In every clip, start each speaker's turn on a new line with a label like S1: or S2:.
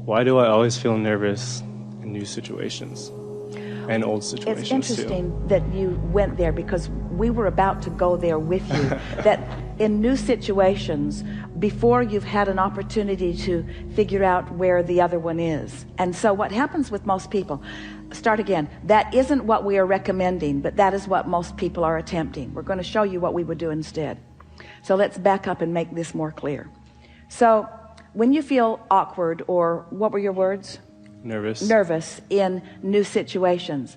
S1: Why do I always feel nervous in new situations and old situations too?
S2: It's interesting that you went there, because we were about to go there with you. That in new situations, before you've had an opportunity to figure out where the other one is. And so what happens with most people, start again, that isn't what we are recommending, but that is what most people are attempting. We're going to show you what we would do instead. So let's back up and make this more clear. So when you feel awkward, or what were your words? Nervous in new situations,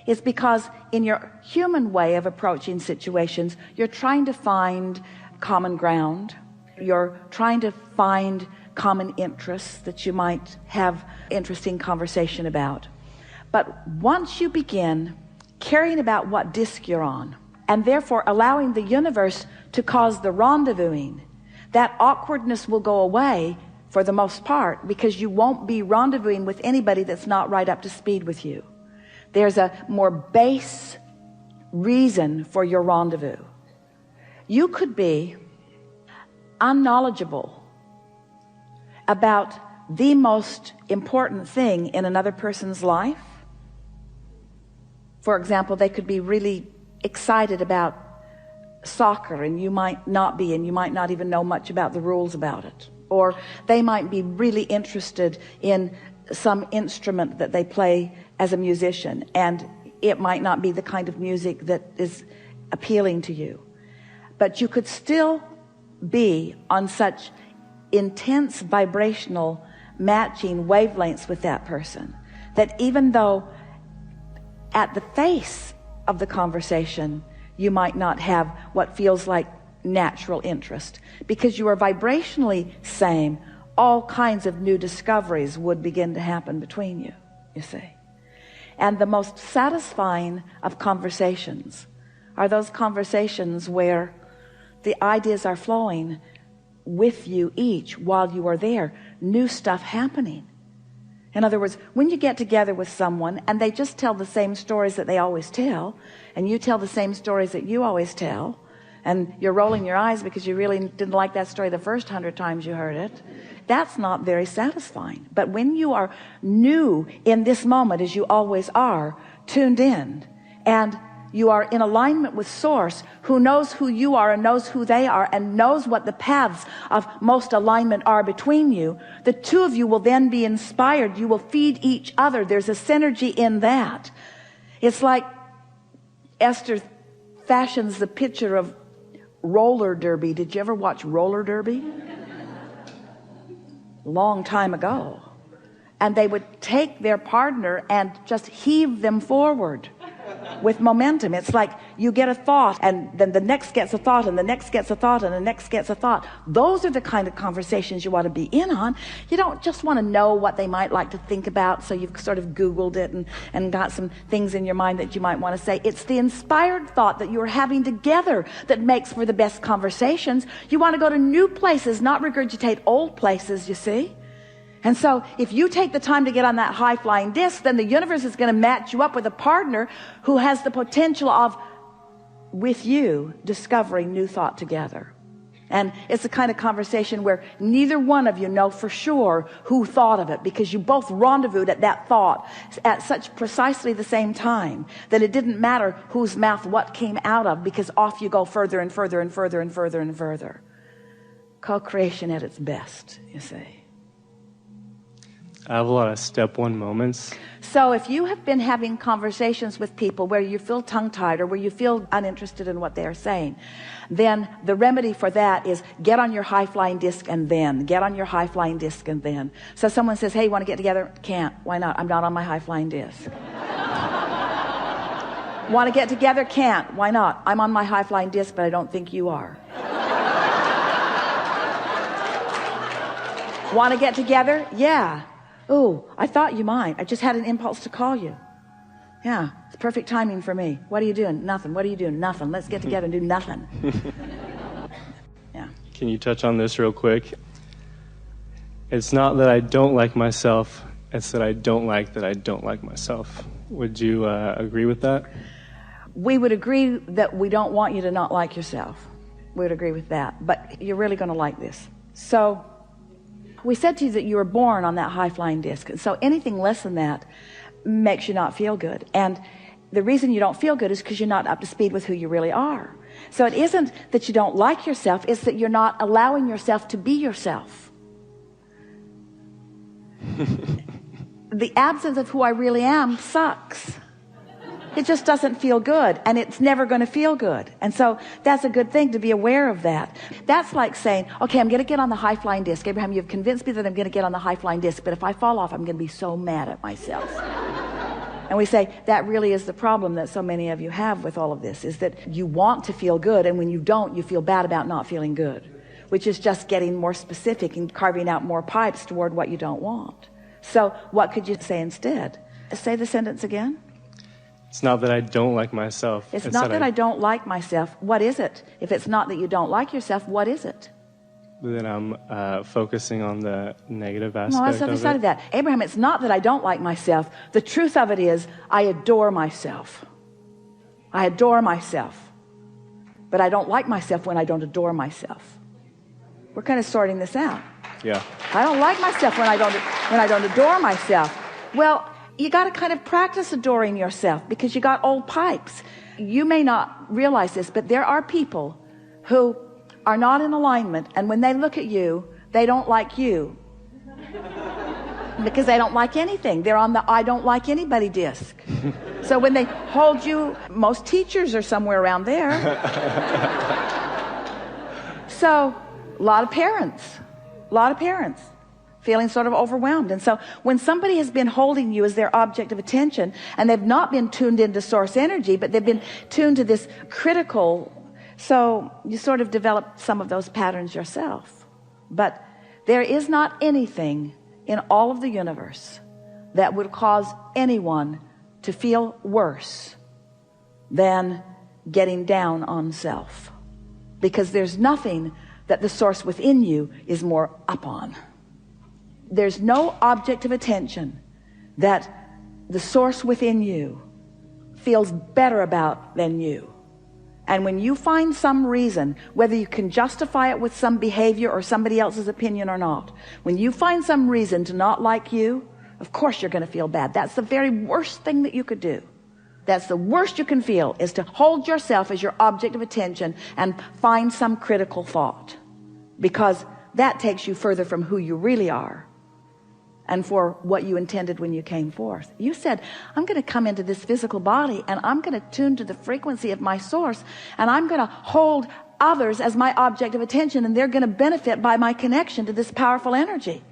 S2: it's because in your human way of approaching situations, you're trying to find common ground. You're trying to find common interests that you might have interesting conversation about. But once you begin caring about what disc you're on, and therefore allowing the universe to cause the rendezvousing, that awkwardness will go away for the most part, because you won't be rendezvousing with anybody that's not right up to speed with you. There's a more base reason for your rendezvous. You could be unknowledgeable about the most important thing in another person's life. For example, they could be really excited about soccer, and you might not be, and you might not even know much about the rules about it. Or they might be really interested in some instrument that they play as a musician, and it might not be the kind of music that is appealing to you. But you could still be on such intense vibrational matching wavelengths with that person, that even though at the face of the conversation you might not have what feels like natural interest, because you are vibrationally same, all kinds of new discoveries would begin to happen between you, you see. And the most satisfying of conversations are those conversations where the ideas are flowing with you each while you are there, new stuff happening. In other words, when you get together with someone and they just tell the same stories that they always tell, and you tell the same stories that you always tell, and you're rolling your eyes because you really didn't like that story the first 100 times you heard it, that's not very satisfying. But when you are new in this moment, as you always are, tuned in, and you are in alignment with Source, who knows who you are and knows who they are and knows what the paths of most alignment are between you, the two of you will then be inspired. You will feed each other. There's a synergy in that. It's like Esther fashions the picture of roller derby. Did you ever watch roller derby? Long time ago. And they would take their partner and just heave them forward with momentum. It's like you get a thought, and then the next gets a thought, and the next gets a thought, and the next gets a thought. Those are the kind of conversations you want to be in on. You don't just want to know what they might like to think about, so you've sort of Googled it and got some things in your mind that you might want to say. It's the inspired thought that you're having together that makes for the best conversations. You want to go to new places, not regurgitate old places, you see. And so if you take the time to get on that high-flying disc, then the universe is going to match you up with a partner who has the potential of, with you, discovering new thought together. And it's the kind of conversation where neither one of you know for sure who thought of it, because you both rendezvoused at that thought at such precisely the same time that it didn't matter whose mouth what came out of, because off you go further and further and further and further and further. Co-creation at its best, you see.
S1: I have a lot of step one moments.
S2: So if you have been having conversations with people where you feel tongue-tied or where you feel uninterested in what they are saying, then the remedy for that is get on your high-flying disc and then. Get on your high-flying disc and then. So someone says, hey, you want to get together? Can't. Why not? I'm not on my high-flying disc. Want to get together? Can't. Why not? I'm on my high-flying disc, but I don't think you are. Want to get together? Yeah. Oh, I thought you might. I just had an impulse to call you. Yeah, it's perfect timing for me. What are you doing? Nothing. What are you doing? Nothing. Let's get together and do nothing. Yeah.
S1: Can you touch on this real quick? It's not that I don't like myself. It's that I don't like myself. Would you agree with that?
S2: We would agree that we don't want you to not like yourself. We would agree with that. But you're really going to like this. So We said to you that you were born on that high-flying disc. So anything less than that makes you not feel good. And the reason you don't feel good is because you're not up to speed with who you really are. So it isn't that you don't like yourself, it's that you're not allowing yourself to be yourself. The absence of who I really am sucks. It just doesn't feel good, and it's never going to feel good. And so that's a good thing to be aware of that. That's like saying, okay, I'm going to get on the high-flying disc. Abraham, you've convinced me that I'm going to get on the high-flying disc, but if I fall off, I'm going to be so mad at myself. And we say that really is the problem that so many of you have with all of this, is that you want to feel good, and when you don't, you feel bad about not feeling good, which is just getting more specific and carving out more pipes toward what you don't want. So what could you say instead? Say the sentence again.
S1: It's not that I don't like myself.
S2: It's not that I don't like myself. What is it? If it's not that you don't like yourself, what is it?
S1: Then I'm focusing on the negative aspect
S2: No, that's the other side of that. Abraham, it's not that I don't like myself. The truth of it is I adore myself. I adore myself. But I don't like myself when I don't adore myself. We're kind of sorting this out.
S1: Yeah.
S2: I don't like myself when I don't adore myself. Well, you got to kind of practice adoring yourself, because you got old pipes. You may not realize this, but there are people who are not in alignment, and when they look at you, they don't like you because they don't like anything. They're on the I don't like anybody disc. So when they hold you, most teachers are somewhere around there. So a lot of parents feeling sort of overwhelmed. And so when somebody has been holding you as their object of attention, and they've not been tuned into source energy, but they've been tuned to this critical, so you sort of develop some of those patterns yourself. But there is not anything in all of the universe that would cause anyone to feel worse than getting down on self, because there's nothing that the source within you is more up on. There's no object of attention that the source within you feels better about than you. And when you find some reason, whether you can justify it with some behavior or somebody else's opinion or not, when you find some reason to not like you, of course you're going to feel bad. That's the very worst thing that you could do. That's the worst you can feel, is to hold yourself as your object of attention and find some critical thought, because that takes you further from who you really are and for what you intended when you came forth. You said, I'm going to come into this physical body, and I'm going to tune to the frequency of my source, and I'm going to hold others as my object of attention, and they're going to benefit by my connection to this powerful energy.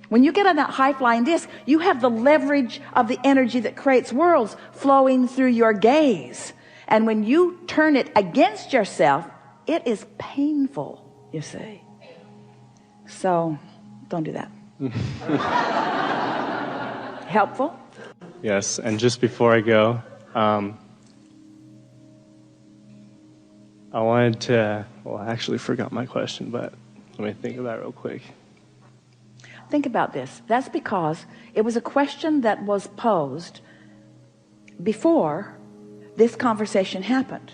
S2: When you get on that high-flying disc, you have the leverage of the energy that creates worlds flowing through your gaze. And when you turn it against yourself, it is painful, you see. So don't do that. Helpful?
S1: Yes, and just before I go, I wanted to, well, I actually forgot my question, but let me think of that real quick.
S2: Think about this. That's because it was a question that was posed before this conversation happened.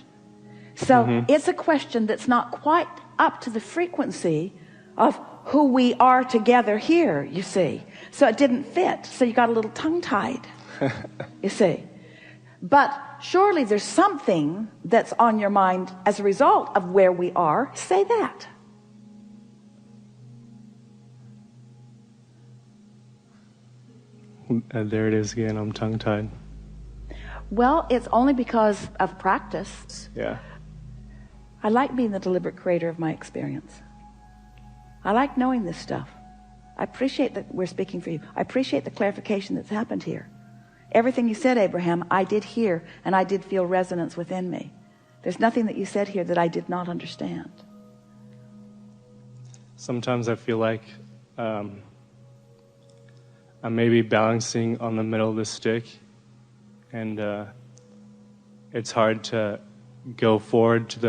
S2: So it's a question that's not quite up to the frequency of who we are together here, you see. So it didn't fit. So you got a little tongue-tied, you see. But surely there's something that's on your mind as a result of where we are. Say that.
S1: There it is again. I'm tongue-tied.
S2: Well, it's only because of practice.
S1: Yeah.
S2: I like being the deliberate creator of my experience. I like knowing this stuff. I appreciate that we're speaking for you. I appreciate the clarification that's happened here. Everything you said, Abraham, I did hear, and I did feel resonance within me. There's nothing that you said here that I did not understand.
S1: Sometimes I feel like I'm maybe balancing on the middle of the stick, and it's hard to go forward to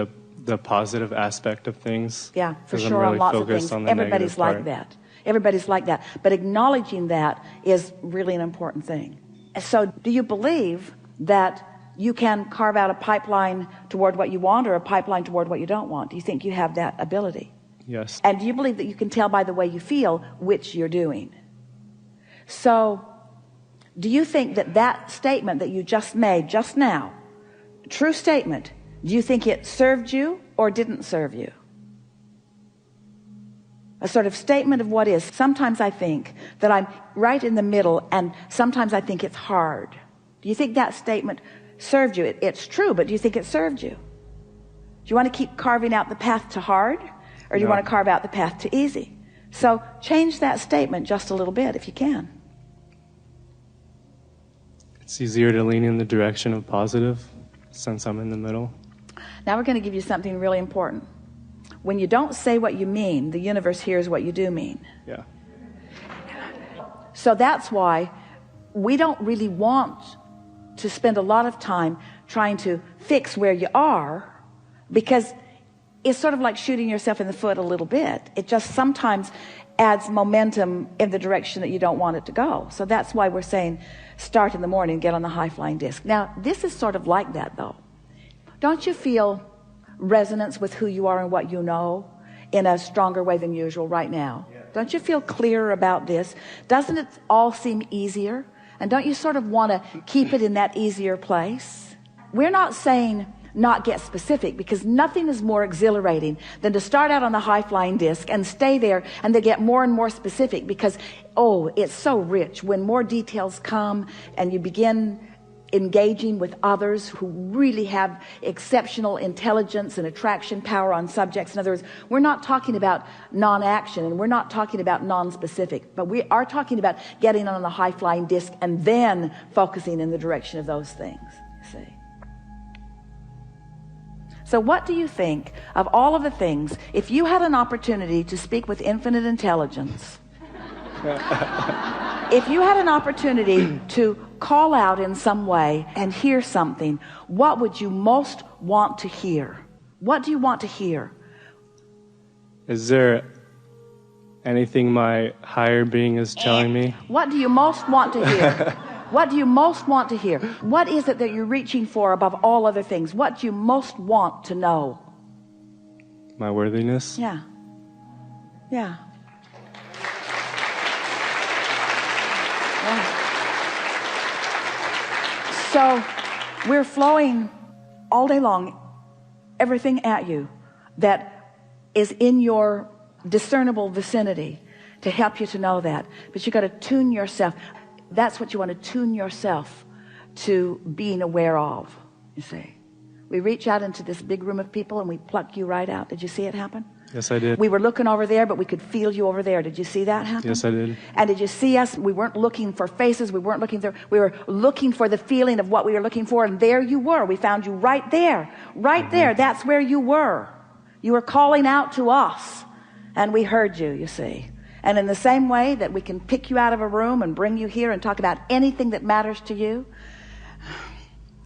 S1: the positive aspect of things.
S2: Yeah, for sure,
S1: I'm really
S2: on lots of
S1: focused
S2: things.
S1: on the
S2: Everybody's like
S1: part.
S2: that. Everybody's like that. But acknowledging that is really an important thing. So do you believe that you can carve out a pipeline toward what you want or a pipeline toward what you don't want? Do you think you have that ability?
S1: Yes.
S2: And do you believe that you can tell by the way you feel which you're doing? So do you think that that statement that you just made just now, true statement, do you think it served you or didn't serve you? A sort of statement of what is. Sometimes I think that I'm right in the middle, and sometimes I think it's hard. Do you think that statement served you? It's true, but do you think it served you? Do you want to keep carving out the path to hard, or do you want to carve out the path to easy? So change that statement just a little bit if you can.
S1: It's easier to lean in the direction of positive since I'm in the middle.
S2: Now we're going to give you something really important. When you don't say what you mean, the universe hears what you do mean.
S1: Yeah.
S2: So that's why we don't really want to spend a lot of time trying to fix where you are, because it's sort of like shooting yourself in the foot a little bit. It just sometimes adds momentum in the direction that you don't want it to go. So that's why we're saying start in the morning, get on the high-flying disc. Now, this is sort of like that, though. Don't you feel resonance with who you are and what you know in a stronger way than usual right now? Don't you feel clearer about this? Doesn't it all seem easier? And don't you sort of want to keep it in that easier place? We're not saying not get specific, because nothing is more exhilarating than to start out on the high-flying disc and stay there and then get more and more specific, because it's so rich when more details come and you begin engaging with others who really have exceptional intelligence and attraction power on subjects. In other words, we're not talking about non-action, and we're not talking about non-specific, but we are talking about getting on the high-flying disc and then focusing in the direction of those things, you see. So what do you think of all of the things, if you had an opportunity to speak with infinite intelligence, if you had an opportunity to call out in some way and hear something, what would you most want to hear? What do you want to hear?
S1: Is there anything my higher being is telling me?
S2: What do you most want to hear? What do you most want to hear? What is it that you're reaching for above all other things? What do you most want to know?
S1: My worthiness?
S2: Yeah. Yeah. Yeah. So we're flowing all day long, everything at you that is in your discernible vicinity to help you to know that. But you got to tune yourself. That's what you want to tune yourself to being aware of, you see. We reach out into this big room of people and we pluck you right out. Did you see it happen?
S1: Yes, I did.
S2: We were looking over there, but we could feel you over there. Did you see that happen?
S1: Yes, I did.
S2: And did you see us? We weren't looking for faces. We weren't looking there. We were looking for the feeling of what we were looking for. And there you were. We found you right there. Right there. That's where you were. You were calling out to us. And we heard you, you see. And in the same way that we can pick you out of a room and bring you here and talk about anything that matters to you,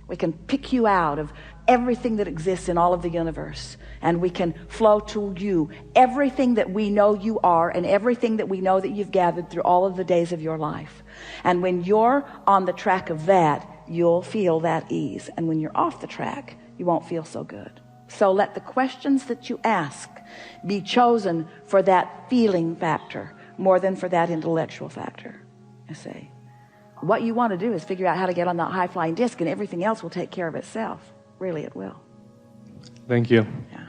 S2: we can pick you out of everything that exists in all of the universe, and we can flow to you everything that we know you are and everything that we know that you've gathered through all of the days of your life. And when you're on the track of that, you'll feel that ease. And when you're off the track, you won't feel so good. So let the questions that you ask be chosen for that feeling factor more than for that intellectual factor, you see. What you want to do is figure out how to get on that high-flying disc, and everything else will take care of itself. Really, it will.
S1: Thank you.
S2: Yeah.